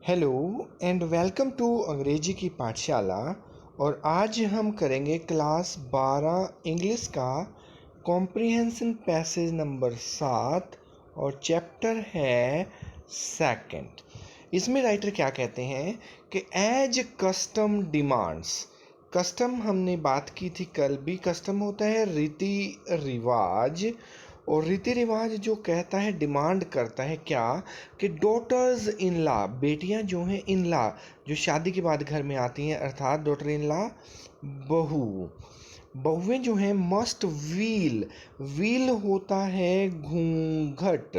Hello and welcome to अंग्रेजी की पाठशाला। और आज हम करेंगे क्लास 12 इंग्लिश का कॉम्प्रिहेंशन पैसेज नंबर 7 और चैप्टर है सेकंड। इसमें राइटर क्या कहते हैं कि एज कस्टम डिमांड्स। कस्टम हमने बात की थी कल भी। कस्टम होता है रीति रिवाज, और रीति रिवाज जो कहता है डिमांड करता है क्या कि डॉटर्स इन लॉ, बेटियां जो हैं इन लॉ जो शादी के बाद घर में आती हैं, अर्थात डॉटर इन लॉ बहू, बहुएं जो हैं मस्ट व्हील, व्हील होता है घूंघट,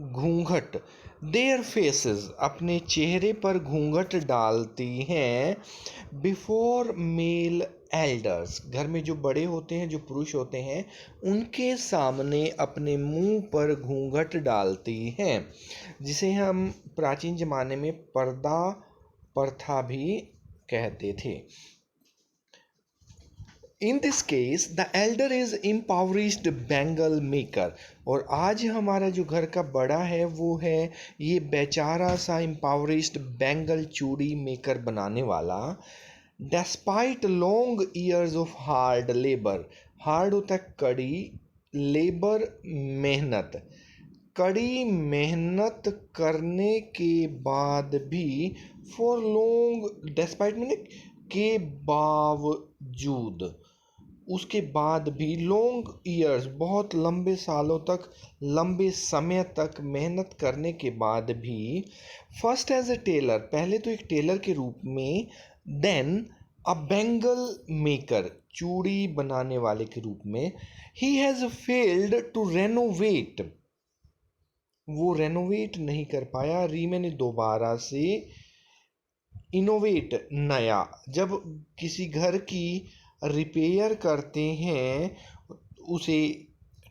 घूंघट देयर फेसेस, अपने चेहरे पर घूंघट डालती हैं बिफोर मेल एल्डर्स, घर में जो बड़े होते हैं, जो पुरुष होते हैं, उनके सामने अपने मुंह पर घूंघट डालती हैं, जिसे हम प्राचीन ज़माने में पर्दा प्रथा भी कहते थे। In this case the elder is impoverished bangle maker, और आज हमारा जो घर का बड़ा है वो है ये बेचारा सा इम्पावरिश्ड बैंगल चूड़ी मेकर बनाने वाला। Despite long years of hard labour, hard होता है कड़ी, लेबर मेहनत, कड़ी मेहनत करने के बाद भी, फॉर लॉन्ग, डेस्पाइट मैंने के बावजूद, उसके बाद भी, लॉन्ग ईयर्स बहुत लंबे सालों तक, लंबे समय तक मेहनत करने के बाद भी, फर्स्ट एज ए टेलर, पहले तो एक टेलर के रूप में, देन अ बैंगल मेकर, चूड़ी बनाने वाले के रूप में, he has failed to renovate, वो रेनोवेट नहीं कर पाया। री मैंने दोबारा से, इनोवेट नया, जब किसी घर की रिपेयर करते हैं, उसे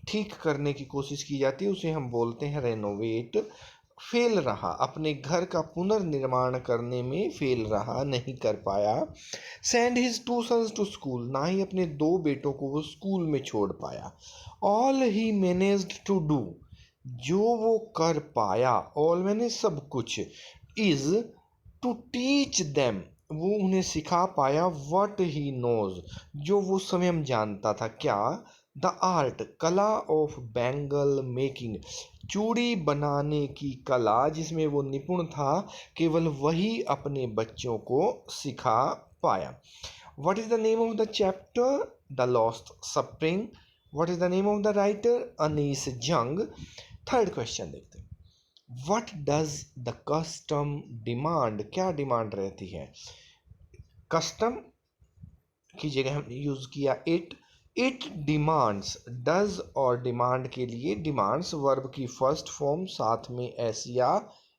ठीक करने की कोशिश की जाती है, उसे हम बोलते हैं रेनोवेट। फेल रहा, अपने घर का पुनर्निर्माण करने में फेल रहा, नहीं कर पाया। Send his two sons to school, ना ही अपने दो बेटों को वो स्कूल में छोड़ पाया। All he managed to do, जो वो कर पाया, ऑल मैंने सब कुछ, इज टू टीच देम, वो उन्हें सिखा पाया, व्हाट ही नोज, जो वो स्वयं जानता था, क्या, द आर्ट, कला ऑफ बैंगल मेकिंग, चूड़ी बनाने की कला, जिसमें वो निपुण था, केवल वही अपने बच्चों को सिखा पाया। What is the name of the chapter? The lost spring. What is the name of the writer? Anees Jung. Third question देखते हैं, what does the custom demand, क्या डिमांड रहती है? कस्टम की जगह हमने यूज किया इट, इट डिमांड्स, डज और डिमांड के लिए डिमांड्स वर्ब की फर्स्ट फॉर्म, साथ में एस या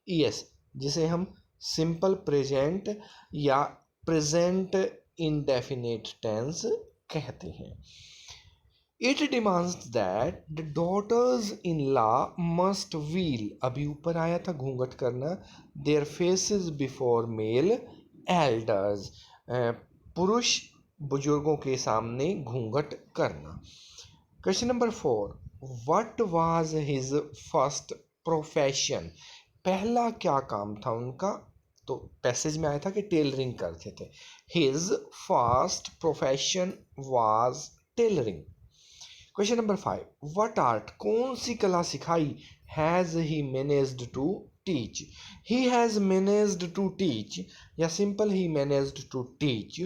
ईएस, जिसे हम सिंपल प्रेजेंट या प्रेजेंट इंडेफिनिट टेंस कहते हैं। It demands that the daughters in law must veil, अभी ऊपर आया था घूंघट करना, their faces before male elders, पुरुष बुजुर्गों के सामने घूंघट करना। Question number 4, what was his first profession, पहला क्या काम था उनका? तो पैसेज में आया था कि टेलरिंग करते थे। His first profession was tailoring. Question number 5, what art, कौन सी कला सिखाई, has he managed to teach, he has managed to teach, या simple he managed to teach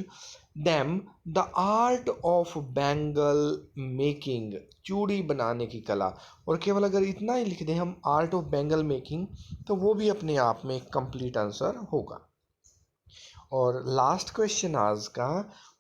them the art of bangle making, चूड़ी बनाने की कला। और केवल अगर इतना ही लिख दें हम, आर्ट ऑफ बैंगल मेकिंग, तो वो भी अपने आप में एक कंप्लीट आंसर होगा। और लास्ट क्वेश्चन आज का,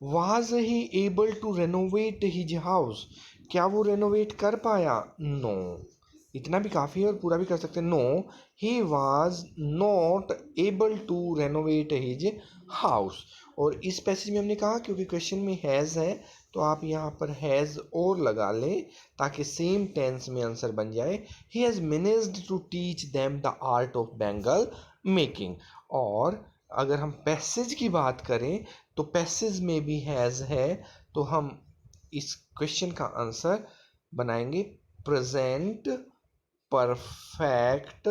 was he able to renovate his house, क्या वो रेनोवेट कर पाया? नो, इतना भी काफ़ी है और पूरा भी कर सकते हैं। No, he was not able to renovate his house. और इस पैसेज में हमने कहा क्योंकि क्वेश्चन में हैज़ है, तो आप यहाँ पर हैज़ और लगा लें ताकि सेम टेंस में आंसर बन जाए। He has managed to teach them the art of bangle making. और अगर हम पैसेज की बात करें तो पैसेज में भी हैज़ है, तो हम इस क्वेश्चन का आंसर बनाएंगे प्रेजेंट परफेक्ट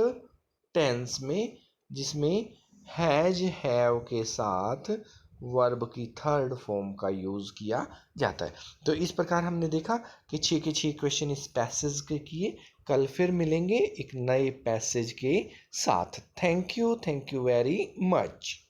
टेंस में, जिसमें हैज हैव के साथ वर्ब की थर्ड फॉर्म का यूज़ किया जाता है। तो इस प्रकार हमने देखा कि 6 के 6 क्वेश्चन इस पैसेज के किए। कल फिर मिलेंगे एक नए पैसेज के साथ। Thank you very much.